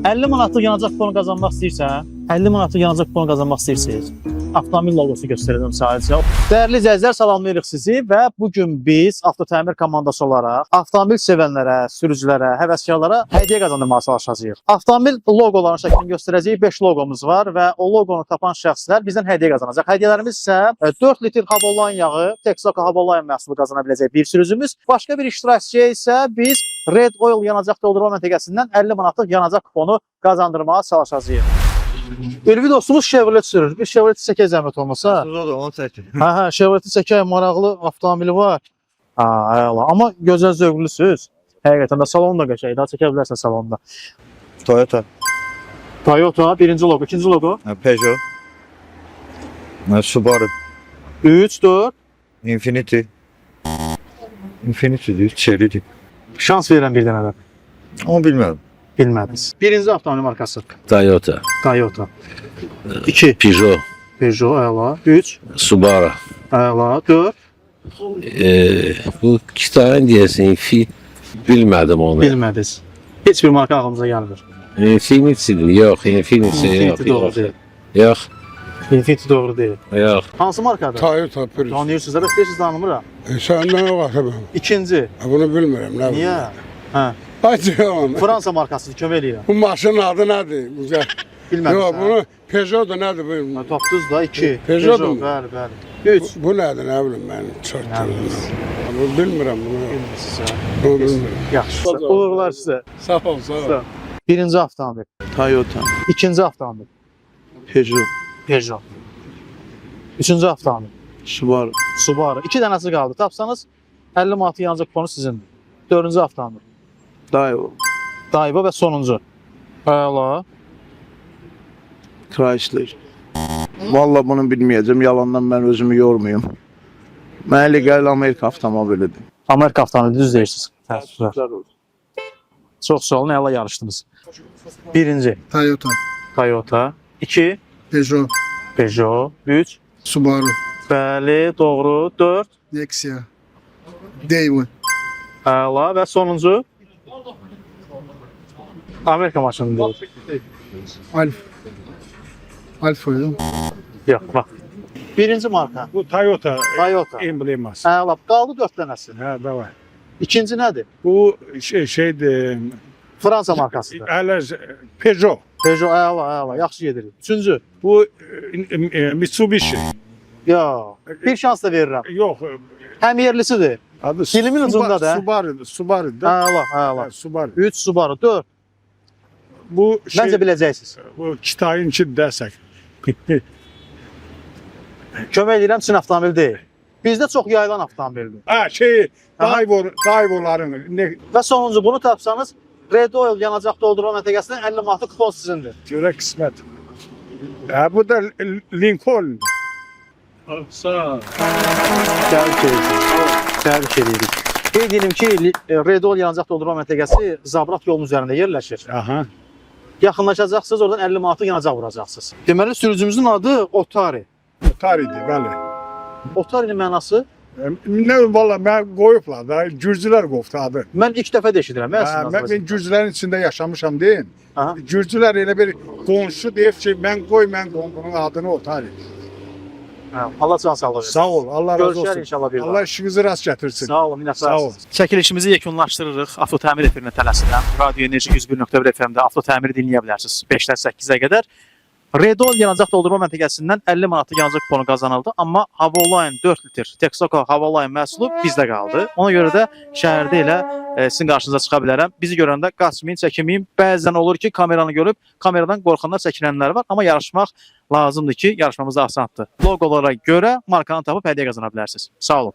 50 manatlıq yanacaq kuponu qazanmaq istəyirsən, 50 manatlıq yanacaq kuponu qazanmaq istəyirsiniz. Avtomobil loqosu göstərəcəm sadəcə. Dəyərli izləyicilər, salamlayırıq sizi və bugün biz Avtotəmir komandası olaraq avtomobil sevənlərə, sürücülərə, həvəskarlara hədiyyə qazandırmağa çalışacağıq. Avtomobil loqoların şəklini göstərəcəyik. 5 loqomuz var və o loqonu tapan şəxslər bizdən hədiyyə qazanacaq. Hədiyyələrimiz isə 4 litr Havoline yağı, Texaco Havoline məhsulu qazana biləcək bir sürücümüz. Başqa bir iştirakçıya isə biz Red Oil yanacaq doldurma məntəqəsindən 50 manatlıq yanacaq kuponu qazandırmağa çalışacağıq. Ülvi dostumuz Chevrolet sürür. Bir Chevrolet çəkək zəhmət olmasa. Onu onu çəkin. Hə, Chevrolet çəkək, maraqlı avtomobili var. Əla. Amma gözəl zövqlüsüz. Həqiqətən də salonu da qəşəng. Daha çəkə bilərsən salonda. Toyota. Toyota birinci loqo, ikinci loqo. Peugeot. Subaru. 3, 4. Infiniti. Infiniti'dir, Chery'dir. Şans verirəm bir dənə də. Onu bilmirəm. Bilmədiniz. Birinci avtomobil markası. Toyota, Toyota. 2. Peugeot, Peugeot, əla. 3. Subaru. Əla. 4. Bu Kitay'ın diyesin bilmedim onu. Bilmədiniz. Heç bir marka ağlımıza gəlmir. Infiniti'dir, yok, Infiniti yok. Infiniti doğru deyil. Yok, Infiniti doğru deyil. yok. Hansı markadır? Toyota Prius. Tanıyırsınız, da istəyirsiniz tanımıram. Səndən o vaxtı ben. İkinci. Bunu bilmirəm. Nə Niyə? Hə. Hadi oğlum. Fransa markasıdır, kömək eləyirəm. Bu maşının adı nədir? Güzel. Bilmədiniz. Yox, bunu Peugeot da nədir bu? Tapdınız da 2. Peugeot mu? Bəli, bəli. 3. Bu nədir, nə bilim mən. Çox Bu bilmirəm bunu. Bilmirsiniz. Bunu bilmirəm. Yaxşı. Uğurlar sizə. Sağ ol, sağ ol. Birinci avtomobil. Toyota. İkinci avtomobil. Peugeot. Peugeot. Üçüncü avtomobil. Subaru. Subaru. 2 dənəsi qaldı. Tapsanız 50 manat yanacaq kuponu sizindir. Dördüncü avtomobil. Daewoo. Daewoo və sonuncu. Əla. Chrysler. Vallahi bunu bilməyəcəm. Yalandan mən özümü yormayım. Mənə elə gəlir Amerika avtomobilidir. Amerika avtomobili düz deyirsiniz. Təəssüflər. Çox sağ olun, əla yarışdınız. Birinci Toyota, Toyota. 2. Peugeot, Peugeot. 3. Subaru, Bəli, doğru. 4. Nexia, Daewoo, Əla və sonuncu Amerika maşını deyil. Alfa. Yox, bax. Birinci marka Bu Toyota Toyota. embleması. Əla, qaldı 4 dənəsi. Ha, davay. İkinci nədir? Bu şeydi, Fransa markasıdır. Peugeot. Peugeot, əla, yaxşı gedirik. Üçüncü. Bu Mitsubishi. Yox, bir şans da verirəm. Yok. Həm yerlisidir. Adı Dilimin ucunda da. Subaru da. Əla, Ha, əla. Subaru. 3 Subaru, 4. Bu şey, Məncə biləcəksiniz. bu Kitay'ın içi desek. Kömək edirəm, Çin avtomobili deyil. Bizdə çox yayılan avtomobildir. Ha şey, Daewoo'ların ne Və sonuncu bunu tapsanız Red Oil yanacaq doldurma məntəqəsindən 50 manatlıq kupon sizindir. göre kısmet. Ha, bu da Lincoln. Təbrik edirik. Təbrik edirik. Qeyd edim ki, Red Oil yanacaq doldurma məntəqəsi Zabrat yolunun üzərində yerləşir. Aha. Yaxınlaşacaqsınız, oradan 50 manatlıq yanacaq vuracaqsınız. Deməli, sürücümüzün adı Otari. Tarihdi böyle. Otari'nin mənası Ne valla ben koyuplar da Gürcüler koptu adı. mən ilk dəfə də eşidirəm. Ha, ben Gürcülerin içinde yaşamışam değil. Aha. Gürcüler öyle bir komşu deyip ki ben bunun adını Otari. Allah can sağlığı versin. Sağ ol, Allah razı Görüşər olsun. inşallah bir daha. Allah işinizi rast getirsin. Sağ olun, minnətdarsınız. Sağ ol. Çəkilişimizi yekunlaşdırırıq. Avtotəmir efirinə tələsirəm. Radio Enerji 101.1 FM-də avtotəmiri dinləyə bilərsiniz 5-dən 8-ə qədər. Redol yanacaq doldurma məntəqəsindən 50 manatlıq yanacaq kuponu qazanıldı. Amma Havoline 4 litr Texaco Havoline məhsulu bizdə qaldı. Ona görə də şəhərdə elə sizin qarşınıza çıxa bilərəm. Bizi görəndə qaçmayın, çəkinməyin. Bəzən olur ki, kameranı görüb kameradan qorxanlar, çəkinənlər var. Amma yarışmaq lazımdır ki, yarışmamız da asandır. Loqolara görə markanı tapıb hədiyyə qazana bilərsiniz. Sağ olun.